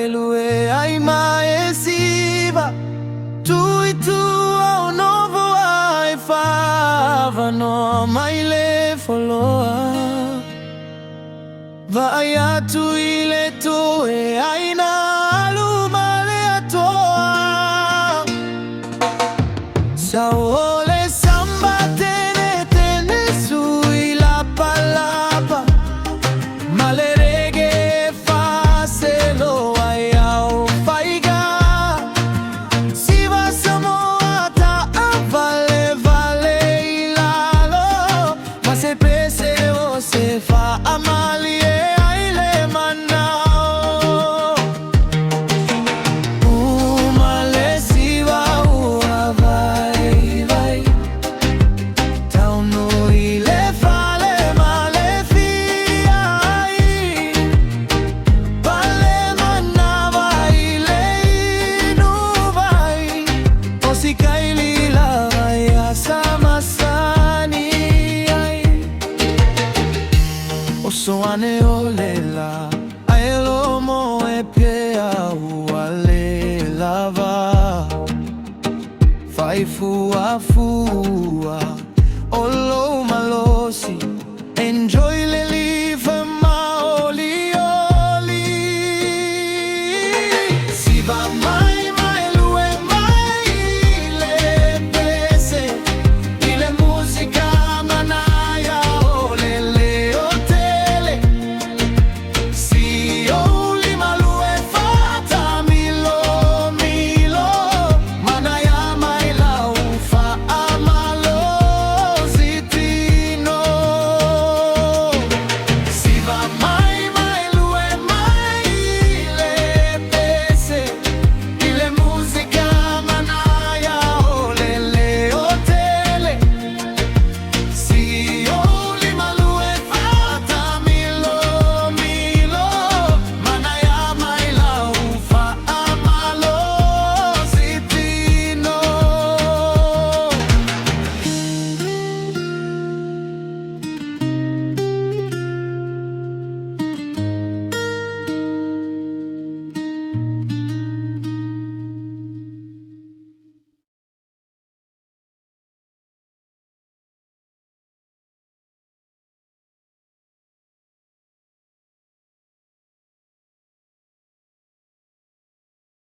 elue ai mai esiva tu o novo ai fava no mai le foloa vai a tu ile tu e ai na aluma le atoa saole samba tene tene sui la palapa male reggae fa se lo ai au faiga si va Samoa ta vale vale ilalo ma se pese o se fa amali so ane olela aelo mo e pea uale lava fai fua fua